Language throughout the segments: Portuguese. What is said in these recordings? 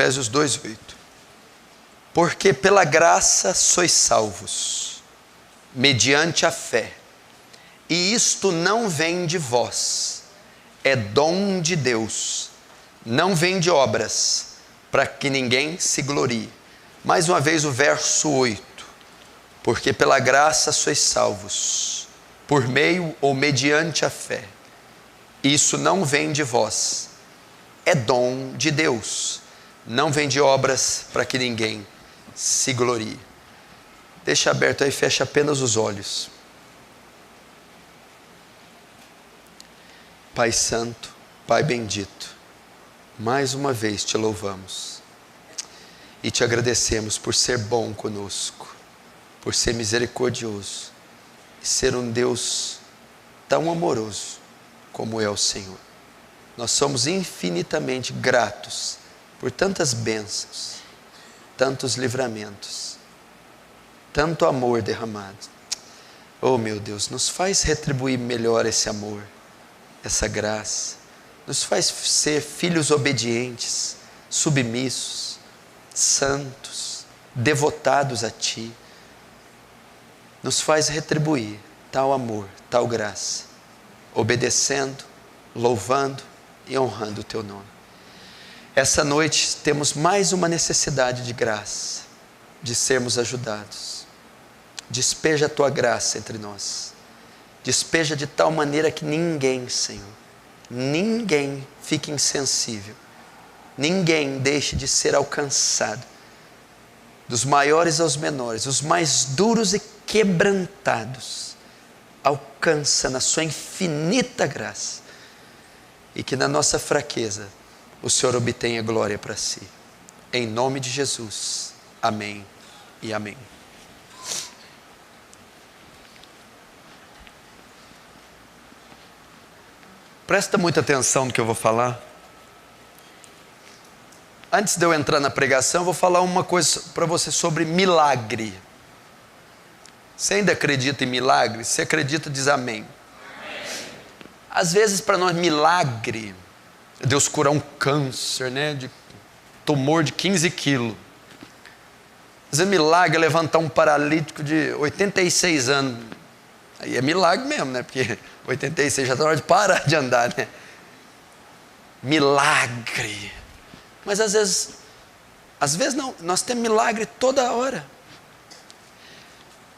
Efésios 2:8. Porque pela graça sois salvos, mediante a fé. E isto não vem de vós, é dom de Deus. Não vem de obras, para que ninguém se glorie. Mais uma vez o verso 8. Porque pela graça sois salvos, por meio ou mediante a fé. Isso não vem de vós, é dom de Deus. Não vem de obras, para que ninguém se glorie. Deixa aberto aí, fecha apenas os olhos. Pai Santo, Pai bendito, mais uma vez te louvamos e te agradecemos por ser bom conosco, por ser misericordioso e ser um Deus tão amoroso como é o Senhor. Nós somos infinitamente gratos por tantas bênçãos, tantos livramentos, tanto amor derramado. Oh meu Deus, nos faz retribuir melhor esse amor, essa graça, nos faz ser filhos obedientes, submissos, santos, devotados a Ti, nos faz retribuir tal amor, tal graça, obedecendo, louvando e honrando o Teu nome. Essa noite temos mais uma necessidade de graça, de sermos ajudados. Despeja a Tua graça entre nós, despeja de tal maneira que ninguém, Senhor, ninguém fique insensível, ninguém deixe de ser alcançado, dos maiores aos menores, os mais duros e quebrantados, alcança na sua infinita graça, e que na nossa fraqueza o Senhor obtenha glória para si, em nome de Jesus, amém e amém. Presta muita atenção no que eu vou falar. Antes de eu entrar na pregação, eu vou falar uma coisa para você sobre milagre. Você ainda acredita em milagre? Se acredita, diz amém. Às vezes para nós milagre é Deus curar um câncer, né, de tumor de 15 quilos. Às vezes milagre é levantar um paralítico de 86 anos. Aí é milagre mesmo, né? Porque 86 já está na hora de parar de andar, né? Milagre. Mas às vezes não, nós temos milagre toda hora.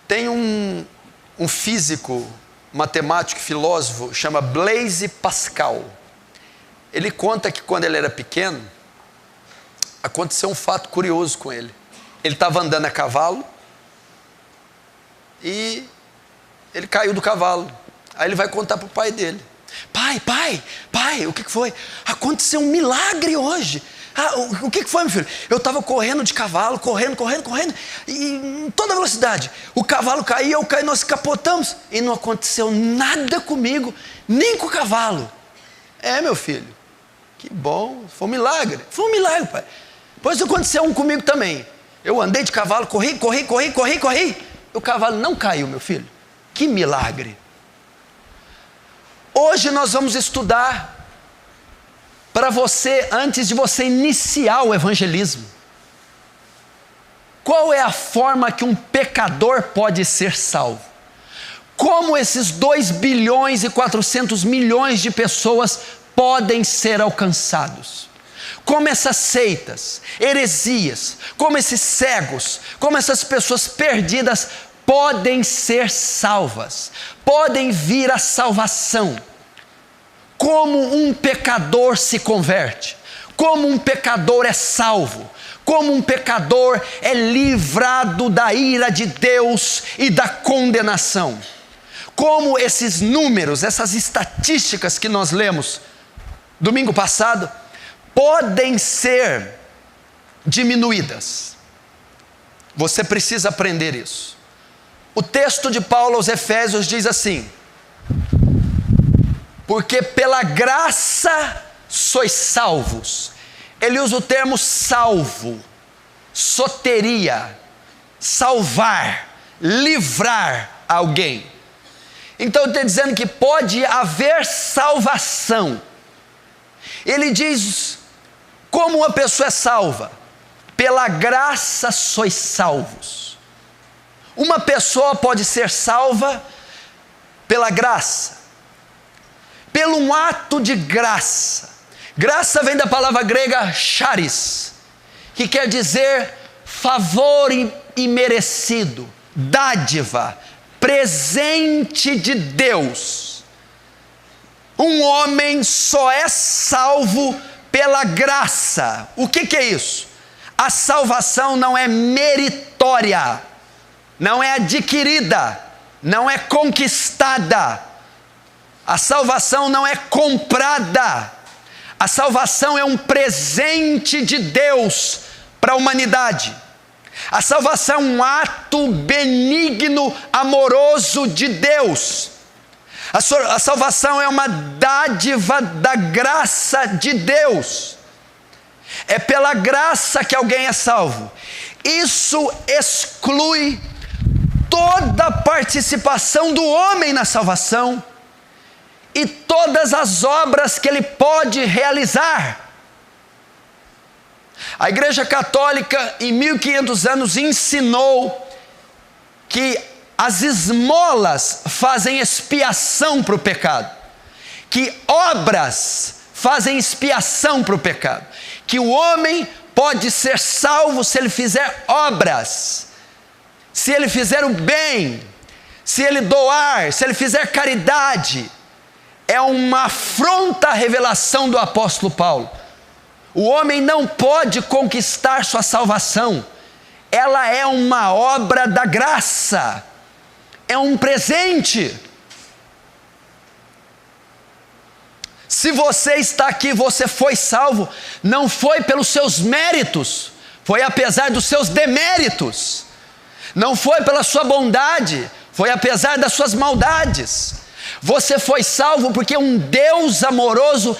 Tem um físico, matemático, filósofo, chama Blaise Pascal. Ele conta que quando ele era pequeno, aconteceu um fato curioso com ele. Ele estava andando a cavalo e ele caiu do cavalo. Aí ele vai contar para o pai dele. Pai, o que foi? Aconteceu um milagre hoje. O que foi, meu filho? Eu estava correndo de cavalo, correndo, e em toda velocidade. O cavalo caía, eu caí, nós capotamos. E não aconteceu nada comigo, nem com o cavalo. É, meu filho, que bom, foi um milagre. Foi um milagre, pai. Pois aconteceu um comigo também. Eu andei de cavalo, corri. O cavalo não caiu, meu filho. Que milagre. Hoje nós vamos estudar para você, antes de você iniciar o evangelismo, qual é a forma que um pecador pode ser salvo? Como esses 2 bilhões e 400 milhões de pessoas podem ser alcançados? Como essas seitas, heresias, como esses cegos, como essas pessoas perdidas podem ser salvas, podem vir à salvação. Como um pecador se converte, como um pecador é salvo, como um pecador é livrado da ira de Deus e da condenação. Como esses números, essas estatísticas que nós lemos domingo passado, podem ser diminuídas. Você precisa aprender isso. O texto de Paulo aos Efésios diz assim: porque pela graça sois salvos. Ele usa o termo salvo, soteria, salvar, livrar alguém. Então ele está dizendo que pode haver salvação. Ele diz como uma pessoa é salva. pela graça sois salvos. Uma pessoa pode ser salva pela graça, pelo um ato de graça. Graça vem da palavra grega charis, que quer dizer favor imerecido, dádiva, presente de Deus. Um homem só é salvo pela graça. O que é isso? A salvação não é meritória, não é adquirida, não é conquistada. A salvação não é comprada. A salvação é um presente de Deus para a humanidade. A salvação é um ato benigno, amoroso de Deus. A salvação é uma dádiva da graça de Deus. É pela graça que alguém é salvo. Isso exclui toda a participação do homem na salvação e todas as obras que ele pode realizar. A Igreja Católica, em 1500 anos, ensinou que as esmolas fazem expiação para o pecado, que obras fazem expiação para o pecado, que o homem pode ser salvo se ele fizer obras, se ele fizer o bem, se ele doar, se ele fizer caridade. É uma afronta à revelação do apóstolo Paulo. O homem não pode conquistar sua salvação. Ela é uma obra da graça. É um presente. Se você está aqui, você foi salvo, não foi pelos seus méritos, foi apesar dos seus deméritos. Não foi pela sua bondade, foi apesar das suas maldades. Você foi salvo porque um Deus amoroso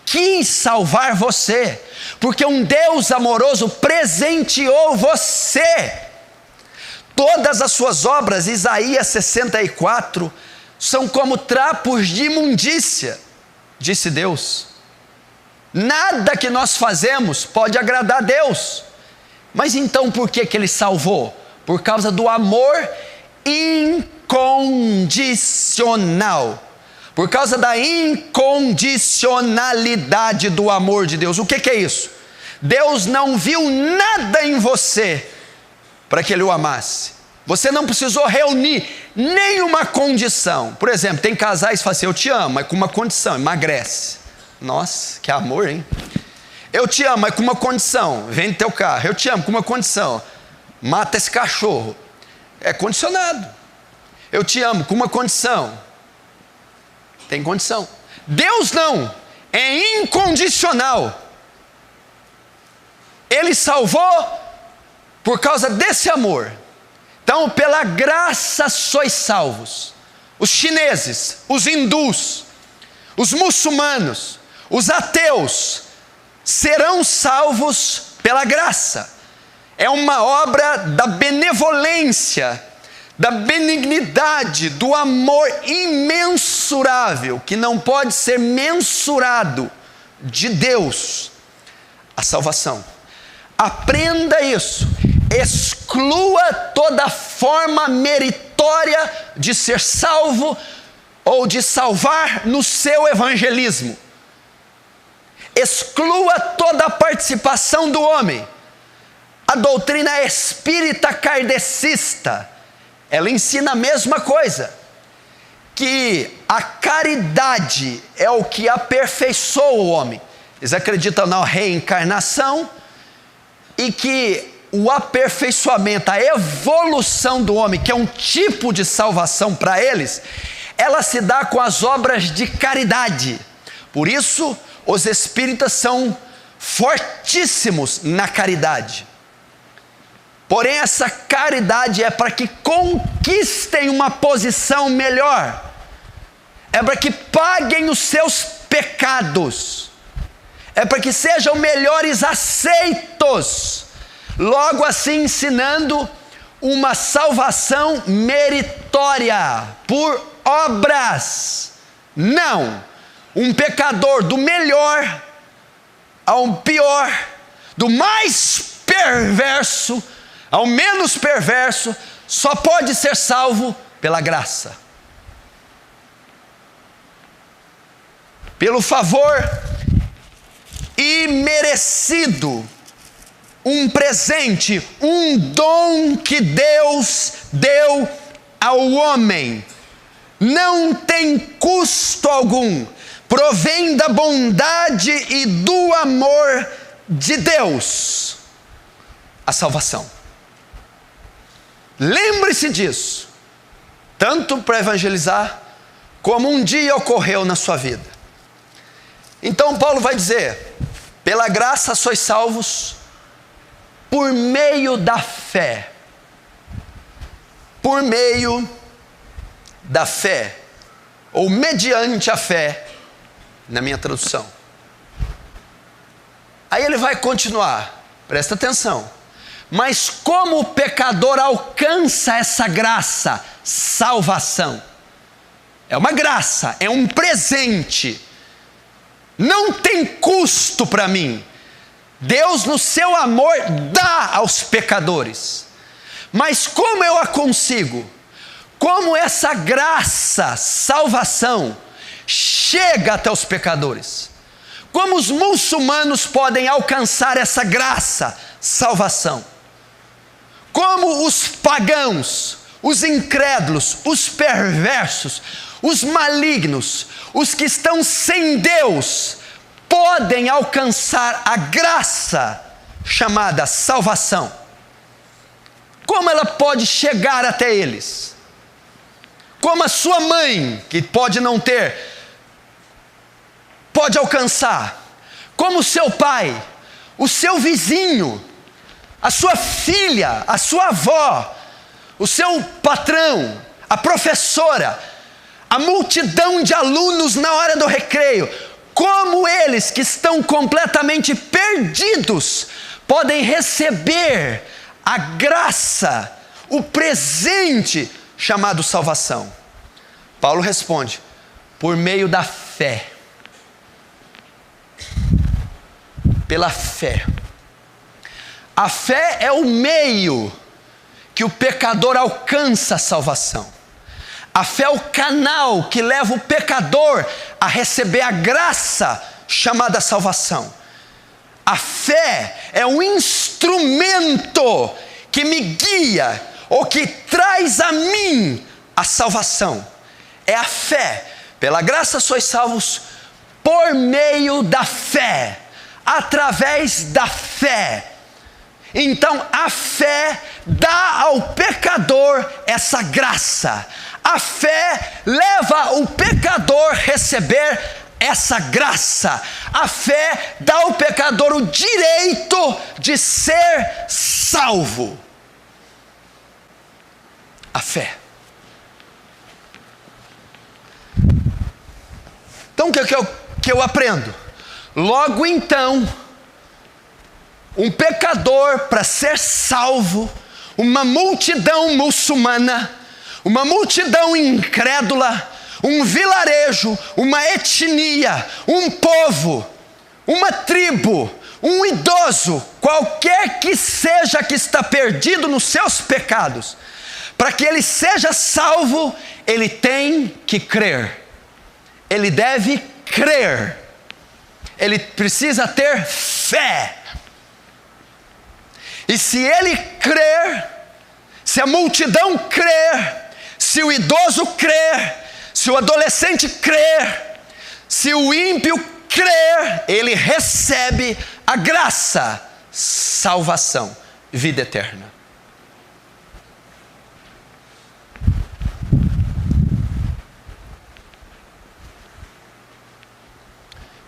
quis salvar você, porque um Deus amoroso presenteou você. Todas as suas obras, Isaías 64, são como trapos de imundícia, disse Deus. Nada que nós fazemos pode agradar a Deus. Mas então por que Ele salvou? Por causa do amor incondicional, por causa da incondicionalidade do amor de Deus. O que é isso? Deus não viu nada em você para que Ele o amasse. Você não precisou reunir nenhuma condição. Por exemplo, tem casais que falam assim: eu te amo, mas com uma condição, emagrece. Nossa, que amor, hein? Eu te amo, mas com uma condição, vende teu carro. Eu te amo com uma condição, mata esse cachorro. É condicionado. Eu te amo com uma condição. Tem condição. Deus não, é incondicional. Ele salvou por causa desse amor. Então, pela graça sois salvos. Os chineses, os hindus, os muçulmanos, os ateus serão salvos pela graça. É uma obra da benevolência, da benignidade, do amor imensurável, que não pode ser mensurado, de Deus, a salvação. Aprenda isso. Exclua toda forma meritória de ser salvo ou de salvar no seu evangelismo. Exclua toda a participação do homem. A doutrina espírita kardecista, ela ensina a mesma coisa, que a caridade é o que aperfeiçoa o homem. Eles acreditam na reencarnação e que o aperfeiçoamento, a evolução do homem, que é um tipo de salvação para eles, ela se dá com as obras de caridade. Por isso, os espíritas são fortíssimos na caridade. Porém, essa caridade é para que conquistem uma posição melhor, é para que paguem os seus pecados, é para que sejam melhores aceitos, logo assim ensinando uma salvação meritória, por obras. Não, um pecador do melhor a um pior, do mais perverso, ao menos perverso, só pode ser salvo pela graça. Pelo favor imerecido, um presente, um dom que Deus deu ao homem. Não tem custo algum, provém da bondade e do amor de Deus, a salvação. Lembre-se disso, tanto para evangelizar, como um dia ocorreu na sua vida. Então Paulo vai dizer: pela graça sois salvos, por meio da fé. Por meio da fé, ou mediante a fé, na minha tradução. Aí ele vai continuar, presta atenção. Mas como o pecador alcança essa graça, salvação? É uma graça, é um presente. Não tem custo para mim. Deus, no seu amor, dá aos pecadores. Mas como eu a consigo? Como essa graça, salvação, chega até os pecadores? Como os muçulmanos podem alcançar essa graça, salvação? Como os pagãos, os incrédulos, os perversos, os malignos, os que estão sem Deus, podem alcançar a graça chamada salvação? Como ela pode chegar até eles? Como a sua mãe, que pode não ter, pode alcançar? Como o seu pai, o seu vizinho, a sua filha, a sua avó, o seu patrão, a professora, a multidão de alunos na hora do recreio, como eles que estão completamente perdidos podem receber a graça, o presente chamado salvação? Paulo responde: por meio da fé. Pela fé. A fé é o meio que o pecador alcança a salvação. A fé é o canal que leva o pecador a receber a graça chamada salvação. A fé é um instrumento que me guia, ou que traz a mim a salvação. É a fé. Pela graça sois salvos por meio da fé, através da fé. Então a fé dá ao pecador essa graça. A fé leva o pecador a receber essa graça. A fé dá ao pecador o direito de ser salvo. A fé. Então o que eu aprendo? Logo então, um pecador, para ser salvo, uma multidão muçulmana, uma multidão incrédula, um vilarejo, uma etnia, um povo, uma tribo, um idoso, qualquer que seja que está perdido nos seus pecados, para que ele seja salvo, ele tem que crer. Ele deve crer. Ele precisa ter fé. E se ele crer, se a multidão crer, se o idoso crer, se o adolescente crer, se o ímpio crer, ele recebe a graça, salvação, vida eterna.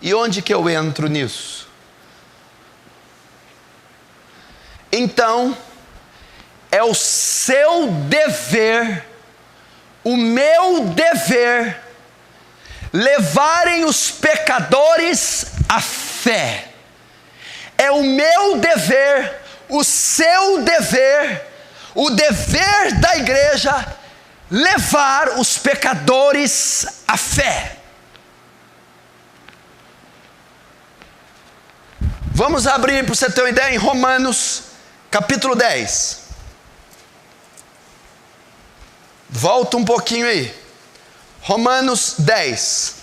E onde que eu entro nisso? Então, é o seu dever, o meu dever, levarem os pecadores à fé. É o meu dever, o seu dever, o dever da igreja, levar os pecadores à fé. Vamos abrir para você ter uma ideia em Romanos, capítulo 10. Volta um pouquinho aí. Romanos 10.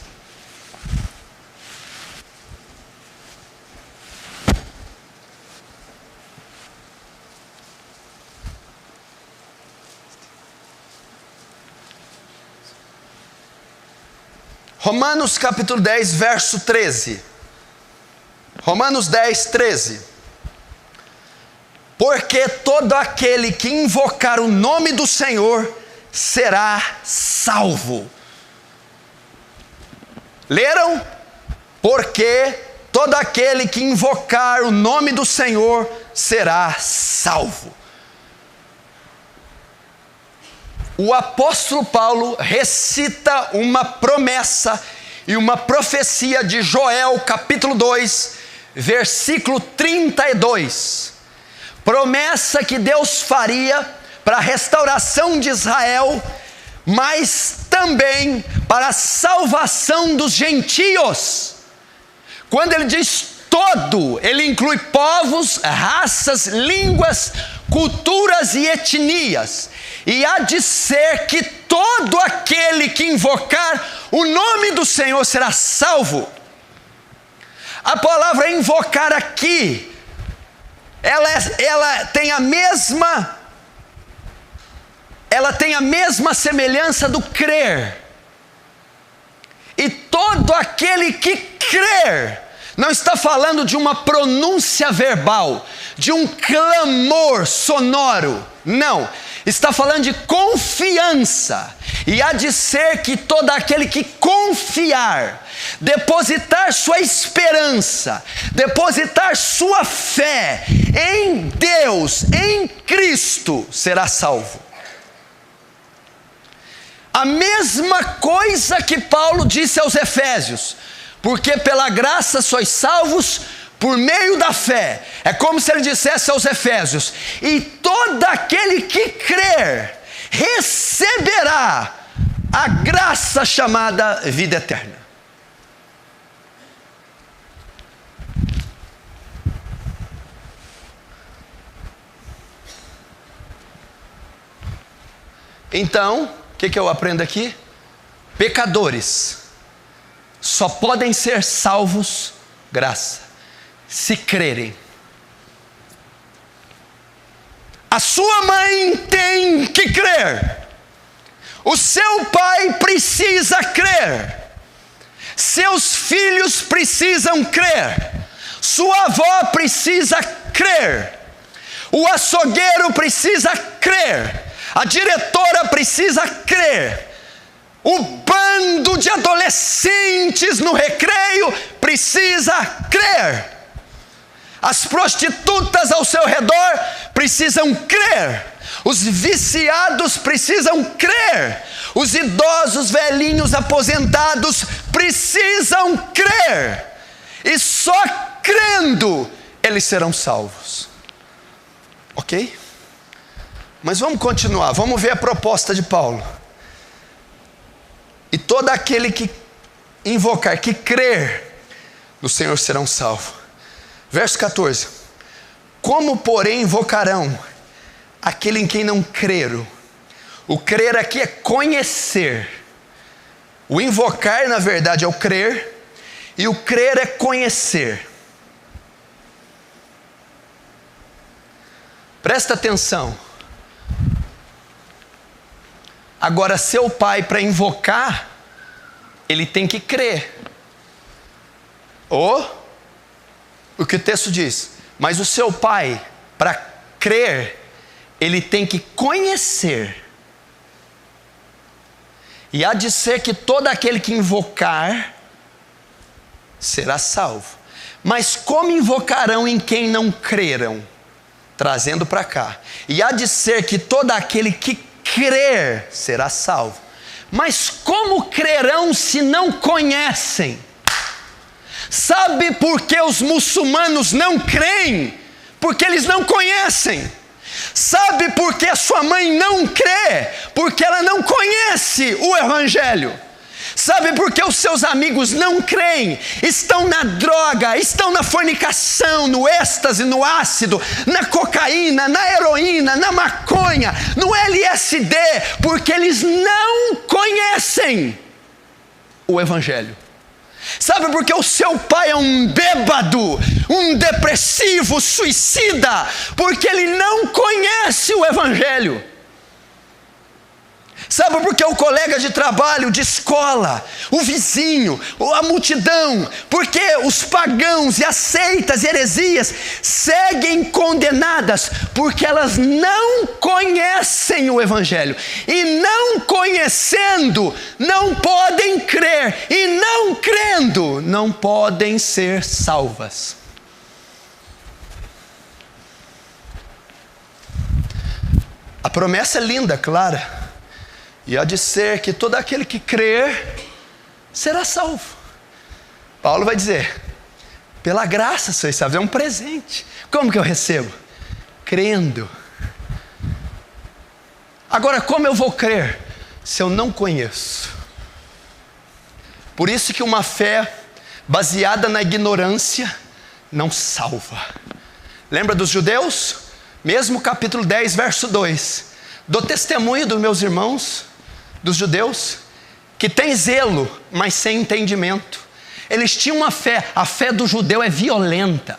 Romanos capítulo 10, verso 13. Romanos 10, 13. Porque todo aquele que invocar o nome do Senhor será salvo. Leram? Porque todo aquele que invocar o nome do Senhor será salvo. O apóstolo Paulo recita uma promessa e uma profecia de Joel, capítulo 2, versículo 32. Promessa que Deus faria para a restauração de Israel, mas também para a salvação dos gentios. Quando ele diz todo, ele inclui povos, raças, línguas, culturas e etnias. E há de ser que todo aquele que invocar o nome do Senhor será salvo. A palavra invocar aqui, ela tem a mesma semelhança do crer. E todo aquele que crer, não está falando de uma pronúncia verbal, de um clamor sonoro, não. Está falando de confiança. E há de ser que todo aquele que confiar, depositar sua esperança, depositar sua fé em Deus, em Cristo, será salvo. A mesma coisa que Paulo disse aos Efésios: porque pela graça sois salvos por meio da fé. É como se ele dissesse aos Efésios: e todo aquele que crer receberá a graça chamada vida eterna. Então, o que eu aprendo aqui? Pecadores só podem ser salvos graça, se crerem. A sua mãe tem que crer. O seu pai precisa crer. Seus filhos precisam crer. Sua avó precisa crer. O açougueiro precisa crer. A diretora precisa crer. O bando de adolescentes no recreio precisa crer. As prostitutas ao seu redor precisam crer. Os viciados precisam crer. Os idosos, velhinhos, aposentados precisam crer. E só crendo eles serão salvos. Ok? Mas vamos continuar. Vamos ver a proposta de Paulo. E todo aquele que invocar, que crer no Senhor serão salvos. Verso 14. Como, porém, invocarão aquele em quem não creram? O crer aqui é conhecer. O invocar, na verdade, é o crer. E o crer é conhecer. Presta atenção. Agora, seu pai, para invocar, ele tem que crer. Ou, o que o texto diz, mas o seu pai, para crer, ele tem que conhecer. E há de ser que todo aquele que invocar será salvo. Mas como invocarão em quem não creram? Trazendo para cá. E há de ser que todo aquele que crer será salvo. Mas como crerão se não conhecem? Sabe por que os muçulmanos não creem? Porque eles não conhecem. Sabe por que a sua mãe não crê? Porque ela não conhece o Evangelho. Sabe por que os seus amigos não creem? Estão na droga, estão na fornicação, no êxtase, no ácido, na cocaína, na heroína, na maconha, no LSD, porque eles não conhecem o Evangelho. Sabe por que o seu pai é um bêbado, um depressivo, suicida? Porque ele não conhece o Evangelho. Sabe por que o colega de trabalho, de escola, o vizinho, a multidão, porque os pagãos e as seitas e heresias seguem condenadas? Porque elas não conhecem o Evangelho. E não conhecendo, não podem crer. E não crendo, não podem ser salvas. A promessa é linda, clara. E há de ser que todo aquele que crer será salvo. Paulo vai dizer: pela graça sois salvos, é um presente. Como que eu recebo? Crendo. Agora, como eu vou crer se eu não conheço? Por isso que uma fé baseada na ignorância não salva. Lembra dos judeus? Mesmo capítulo 10, verso 2. Dou testemunho dos meus irmãos, dos judeus, que tem zelo, mas sem entendimento. Eles tinham uma fé. A fé do judeu é violenta.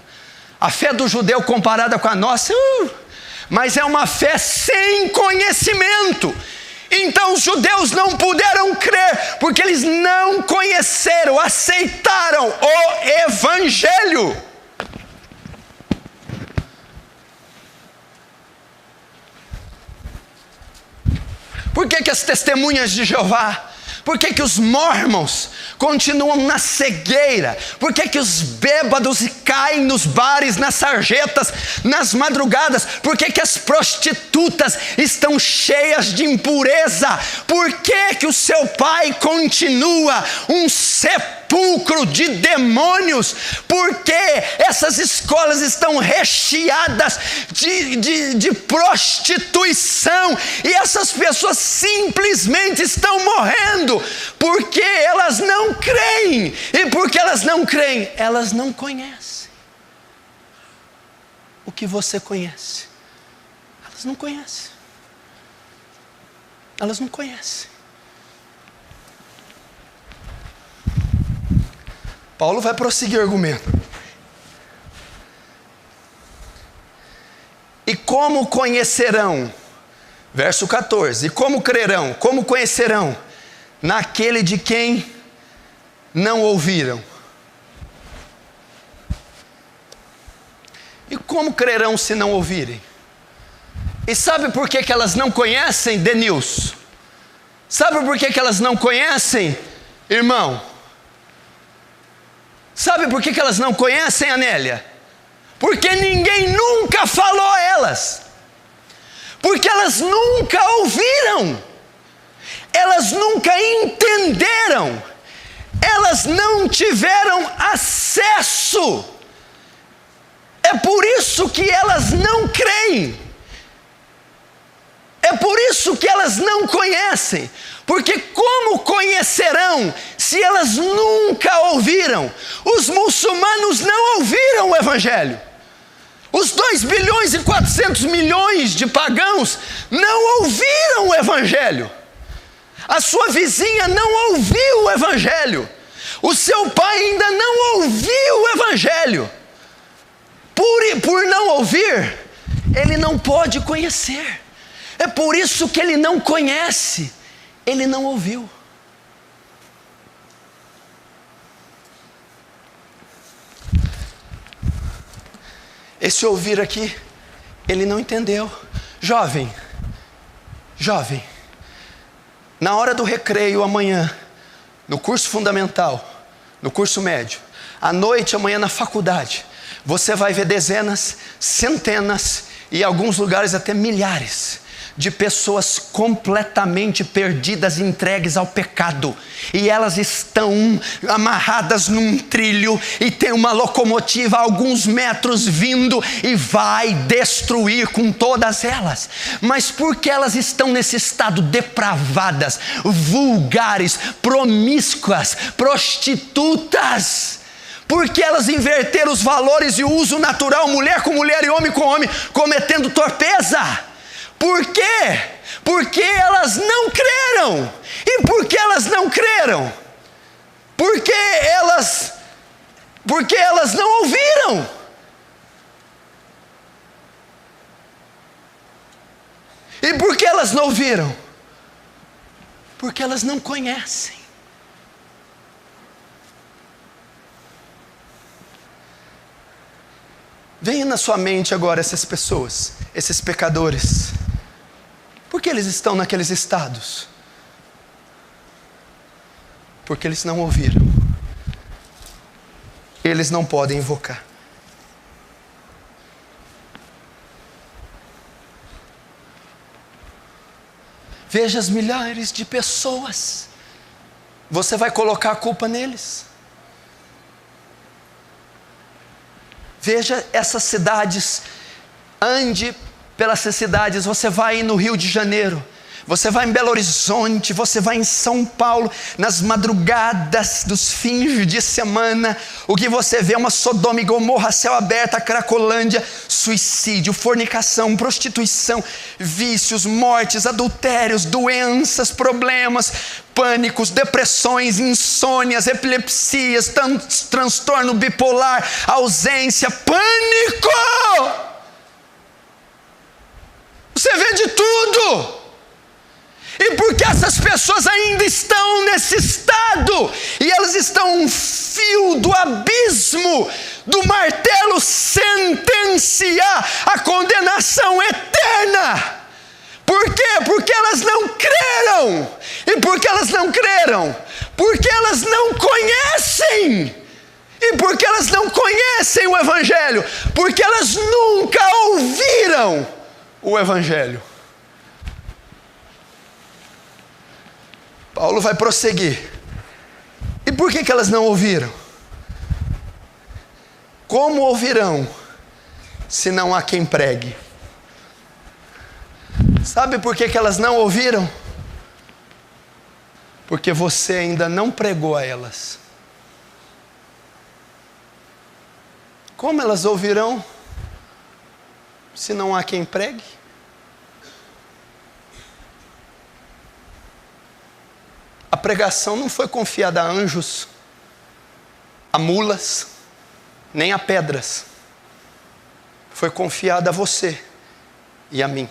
A fé do judeu comparada com a nossa, mas é uma fé sem conhecimento. Então os judeus não puderam crer, porque eles não conheceram, aceitaram o Evangelho. Por que as testemunhas de Jeová? Por que os mormons continuam na cegueira? Por que os bêbados caem nos bares, nas sarjetas, nas madrugadas? Por que as prostitutas estão cheias de impureza? Por que o seu pai continua um sepulcro de demônios? Porque essas escolas estão recheadas de prostituição, e essas pessoas simplesmente estão morrendo porque elas não creem. E porque elas não creem, elas não conhecem o que você conhece. Elas não conhecem. Elas não conhecem. Paulo vai prosseguir o argumento. E como conhecerão? Verso 14. E como crerão? Como conhecerão? Naquele de quem não ouviram. E como crerão se não ouvirem? E sabe por que elas não conhecem, Denilson? Sabe por que elas não conhecem, irmão? Sabe por que elas não conhecem, Anélia? Porque ninguém nunca falou a elas. Porque elas nunca ouviram. Elas nunca entenderam. Elas não tiveram acesso. É por isso que elas não creem. É por isso que elas não conhecem. Porque como conhecerão se elas nunca ouviram? Os muçulmanos não ouviram o Evangelho. Os 2 bilhões e 400 milhões de pagãos não ouviram o Evangelho. A sua vizinha não ouviu o Evangelho. O seu pai ainda não ouviu o Evangelho. Por não ouvir, ele não pode conhecer. É por isso que ele não conhece. Ele não ouviu. Esse ouvir aqui, ele não entendeu. Jovem, na hora do recreio amanhã, no curso fundamental, no curso médio, à noite amanhã na faculdade, você vai ver dezenas, centenas e em alguns lugares até milhares de pessoas completamente perdidas, entregues ao pecado, e elas estão amarradas num trilho, e tem uma locomotiva a alguns metros vindo, e vai destruir com todas elas. Mas por que elas estão nesse estado depravadas, vulgares, promíscuas, prostitutas? Porque elas inverteram os valores e o uso natural, mulher com mulher e homem com homem, cometendo torpeza. Por quê? Porque elas não creram. E por que elas não creram? Porque elas não ouviram. E por que elas não ouviram? Porque elas não conhecem. Venha na sua mente agora essas pessoas, esses pecadores. Por que eles estão naqueles estados? Porque eles não ouviram. Eles não podem invocar. Veja as milhares de pessoas. Você vai colocar a culpa neles? Veja essas cidades, ande pelas cidades, você vai no Rio de Janeiro, você vai em Belo Horizonte, você vai em São Paulo, nas madrugadas dos fins de semana, o que você vê é uma Sodoma e Gomorra, céu aberto, a Cracolândia, suicídio, fornicação, prostituição, vícios, mortes, adultérios, doenças, problemas, pânicos, depressões, insônias, epilepsias, transtorno bipolar, ausência, pânico! Você vê de tudo! E porque essas pessoas ainda estão nesse estado, e elas estão a um fio do abismo, do martelo sentenciar a condenação eterna. Por quê? Porque elas não creram. E por que elas não creram? Porque elas não conhecem. E por que elas não conhecem o Evangelho? Porque elas nunca ouviram o Evangelho. Paulo vai prosseguir. E por que elas não ouviram? Como ouvirão se não há quem pregue? Sabe por que elas não ouviram? Porque você ainda não pregou a elas. Como elas ouvirão se não há quem pregue? A pregação não foi confiada a anjos, a mulas, nem a pedras. Foi confiada a você e a mim.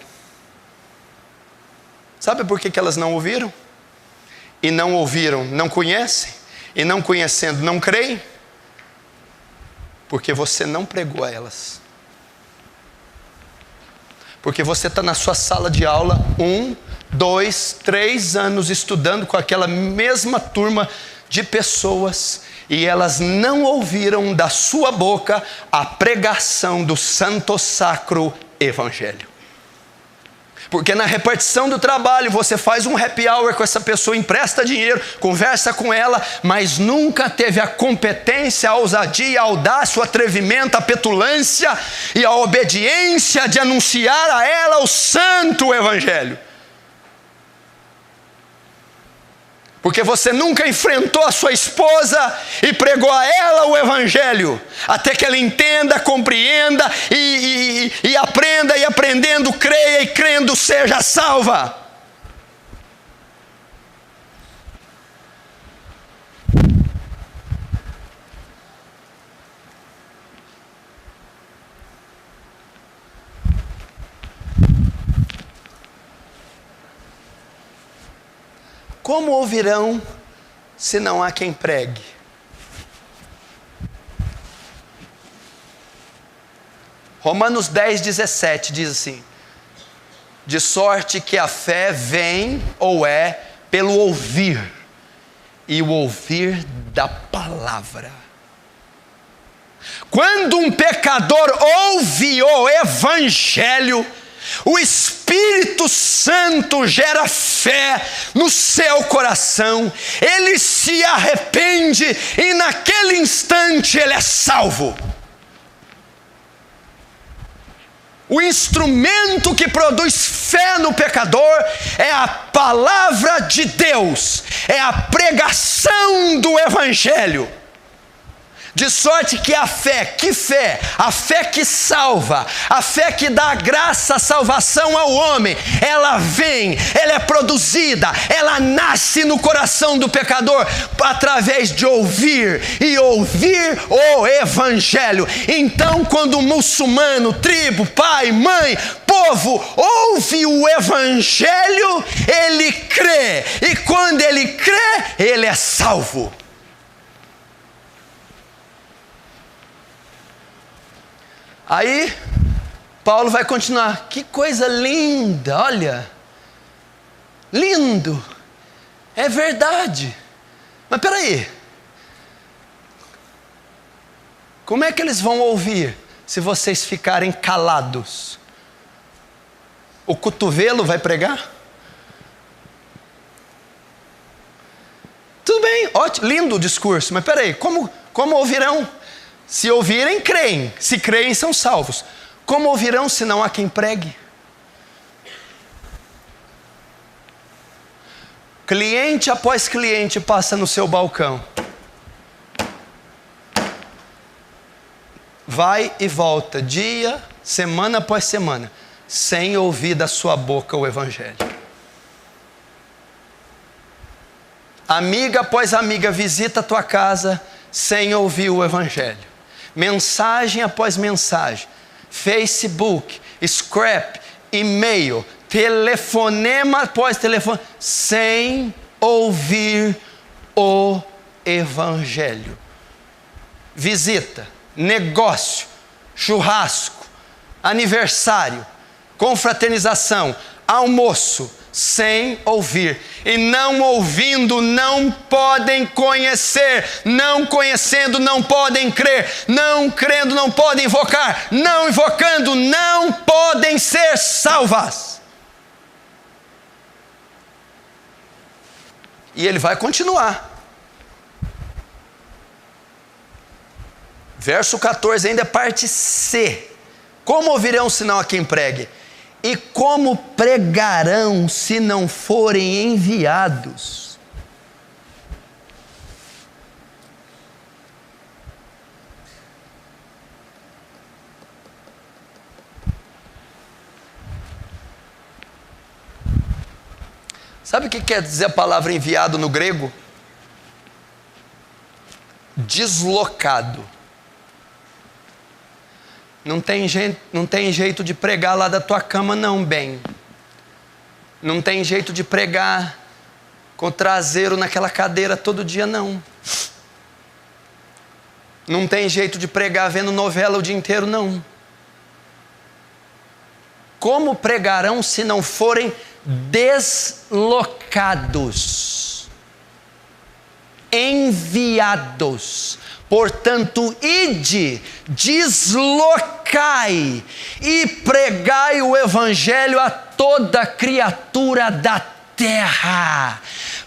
Sabe por que elas não ouviram? E não ouviram, não conhecem. E não conhecendo, não creem. Porque você não pregou a elas. Porque você está na sua sala de aula 1, 2, 3 anos estudando com aquela mesma turma de pessoas, e elas não ouviram da sua boca a pregação do santo sacro evangelho. Porque na repartição do trabalho você faz um happy hour com essa pessoa, empresta dinheiro, conversa com ela, mas nunca teve a competência, a ousadia, a audácia, o atrevimento, a petulância e a obediência de anunciar a ela o santo evangelho. Porque você nunca enfrentou a sua esposa e pregou a ela o evangelho, até que ela entenda, compreenda e aprenda, e aprendendo creia, e crendo seja salva. Como ouvirão se não há quem pregue? Romanos 10:17 diz assim: de sorte que a fé vem ou é pelo ouvir, e o ouvir da palavra. Quando um pecador ouve o evangelho, O Espírito Santo gera fé no seu coração, ele se arrepende e naquele instante ele é salvo. O instrumento que produz fé no pecador é a palavra de Deus, é a pregação do Evangelho. De sorte que a fé? Que fé? A fé que salva, a fé que dá graça, salvação ao homem, ela vem, ela é produzida, ela nasce no coração do pecador através de ouvir e ouvir o Evangelho. Então, quando o muçulmano, tribo, pai, mãe, povo ouve o Evangelho, ele crê, e quando ele crê, ele é salvo. Aí, Paulo vai continuar. Que coisa linda, olha. Lindo. É verdade. Mas peraí. Como é que eles vão ouvir se vocês ficarem calados? O cotovelo vai pregar? Tudo bem, ótimo, lindo o discurso. Mas peraí, como ouvirão? Se ouvirem, creem. Se creem, são salvos. Como ouvirão se não há quem pregue? Cliente após cliente passa no seu balcão. Vai e volta, dia, semana após semana, sem ouvir da sua boca o Evangelho. Amiga após amiga visita a tua casa sem ouvir o Evangelho. Mensagem após mensagem, Facebook, Scrap, e-mail, telefonema após telefone, sem ouvir o Evangelho. Visita, negócio, churrasco, aniversário, confraternização, almoço, sem ouvir. E não ouvindo não podem conhecer, não conhecendo não podem crer, não crendo não podem invocar, não invocando não podem ser salvas. E ele vai continuar. Verso 14 ainda é parte C. Como ouvirão se não há quem pregue? E como pregarão se não forem enviados? Sabe o que quer dizer a palavra enviado no grego? Deslocado. Não tem jeito de pregar lá da tua cama não, bem. Não tem jeito de pregar com o traseiro naquela cadeira todo dia não. Não tem jeito de pregar vendo novela o dia inteiro não. Como pregarão se não forem deslocados? Enviados. Portanto, ide, deslocai e pregai o Evangelho a toda criatura da terra.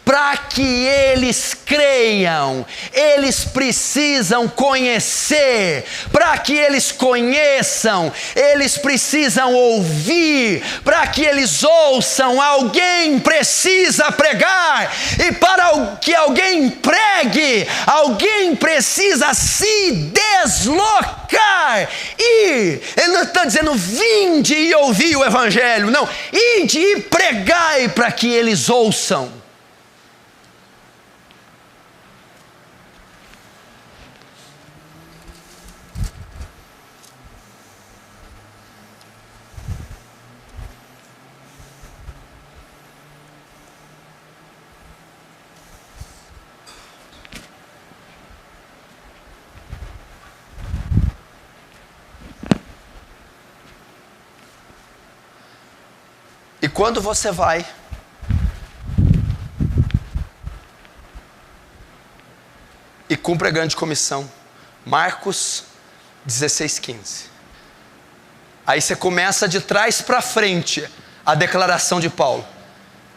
Para que eles creiam, eles precisam conhecer. Para que eles conheçam, eles precisam ouvir. Para que eles ouçam, alguém precisa pregar. E para que alguém pregue, alguém precisa se deslocar. Ir. Ele não está dizendo vinde e ouvi o Evangelho. Não, ide e pregai para que eles ouçam. E quando você vai e cumpre a grande comissão, Marcos 16:15. Aí você começa de trás para frente a declaração de Paulo.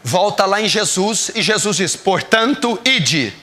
Volta lá em Jesus e Jesus diz: portanto, ide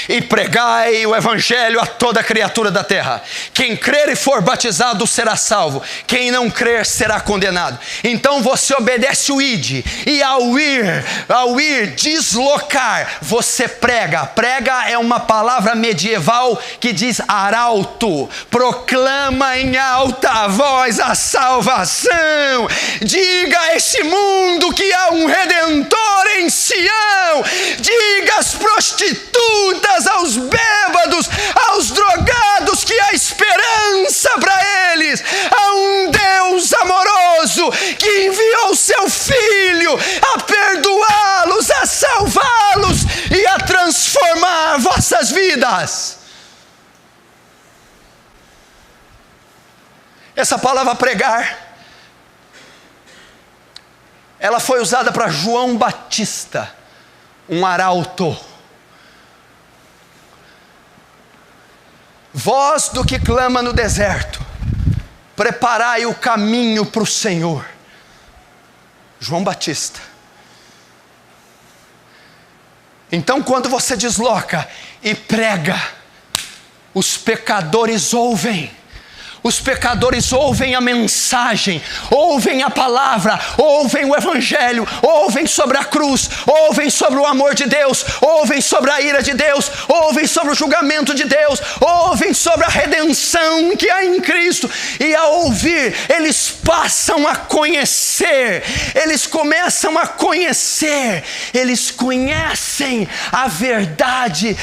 e pregai o evangelho a toda criatura da terra. Quem crer e for batizado será salvo, quem não crer será condenado. Então você obedece o ide, e ao ir deslocar, você prega. Prega é uma palavra medieval que diz arauto. Proclama em alta voz a salvação. Diga a esse mundo que há um Redentor em Sião. Diga às prostitutas, aos bêbados, aos drogados, que há esperança para eles. Há um Deus amoroso que enviou seu Filho a perdoá-los, a salvá-los e a transformar vossas vidas. Essa palavra pregar, ela foi usada para João Batista, um arauto. Voz do que clama no deserto, preparai o caminho para o Senhor. João Batista. Então, quando você desloca e prega, os pecadores ouvem. Os pecadores ouvem a mensagem, ouvem a palavra, ouvem o evangelho, ouvem sobre a cruz, ouvem sobre o amor de Deus, ouvem sobre a ira de Deus, ouvem sobre o julgamento de Deus, ouvem sobre a redenção que há em Cristo. E ao ouvir, eles passam a conhecer, eles começam a conhecer, eles conhecem a verdade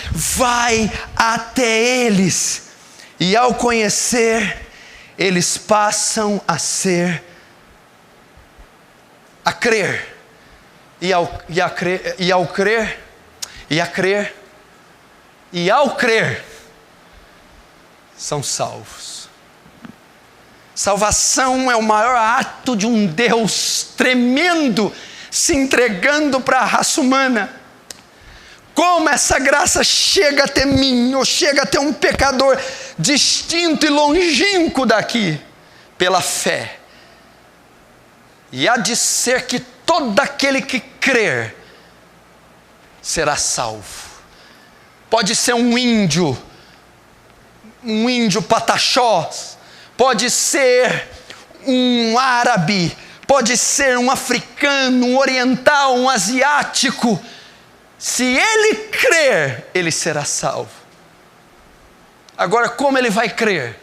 vai até eles. E ao conhecer, eles passam a crer. E ao crer, são salvos. Salvação é o maior ato de um Deus tremendo se entregando para a raça humana. Como essa graça chega até mim, ou chega até um pecador distinto e longínquo daqui, pela fé. E há de ser que todo aquele que crer será salvo. Pode ser um índio pataxó, pode ser um árabe, pode ser um africano, um oriental, um asiático. Se ele crer, ele será salvo. Agora, como ele vai crer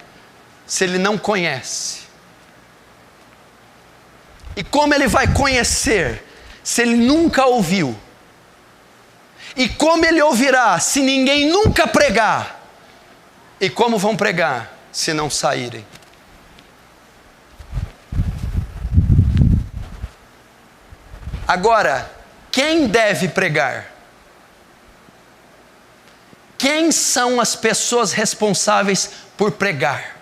se ele não conhece? E como ele vai conhecer se ele nunca ouviu? E como ele ouvirá se ninguém nunca pregar? E como vão pregar se não saírem? Agora, quem deve pregar? Quem são as pessoas responsáveis por pregar?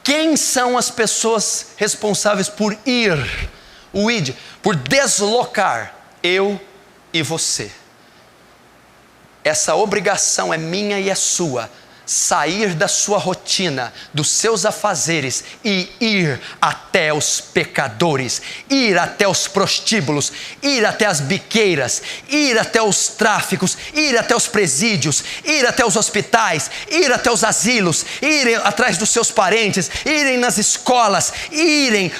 Quem são as pessoas responsáveis por ir, o id, por deslocar? Eu e você. Essa obrigação é minha e é sua. Sair da sua rotina, dos seus afazeres e ir até os pecadores, ir até os prostíbulos, ir até as biqueiras, ir até os tráficos, ir até os presídios, ir até os hospitais, ir até os asilos, irem atrás dos seus parentes, irem nas escolas, irem,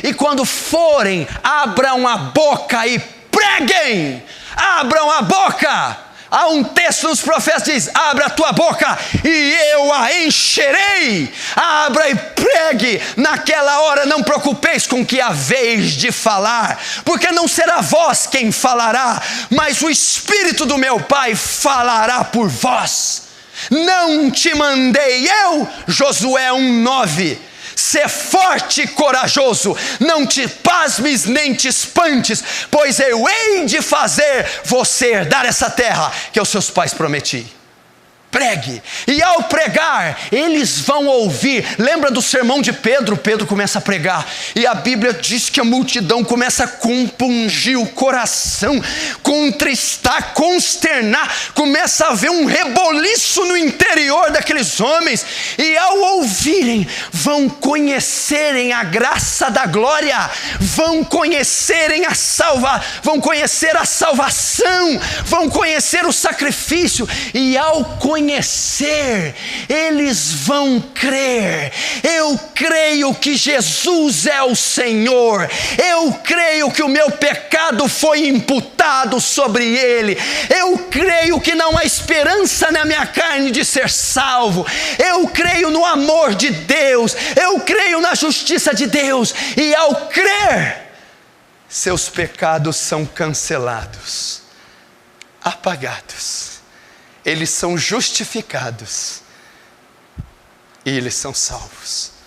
e quando forem, abram a boca e preguem, abram a boca. Há um texto nos profetas que diz: abra a tua boca e eu a encherei. Abra e pregue. Naquela hora não preocupeis com que haveis de falar, porque não será vós quem falará, mas o Espírito do meu Pai falará por vós. Não te mandei eu, Josué 1:9. Sê forte e corajoso, não te pasmes nem te espantes, pois eu hei de fazer você herdar essa terra que aos seus pais prometi. pregue. E ao pregar, eles vão ouvir. Lembra do sermão de Pedro? Pedro começa a pregar, e a Bíblia diz que a multidão começa a compungir o coração, contristar, consternar, começa a haver um reboliço no interior daqueles homens, e ao ouvirem, vão conhecerem a graça da glória, vão conhecer a salvação, vão conhecer o sacrifício, e ao conhecer, eles vão crer. Eu creio que Jesus é o Senhor, eu creio que o meu pecado foi imputado sobre ele, eu creio que não há esperança na minha carne de ser salvo, eu creio no amor de Deus, eu creio na justiça de Deus, e ao crer, seus pecados são cancelados, apagados, eles são justificados e eles são salvos.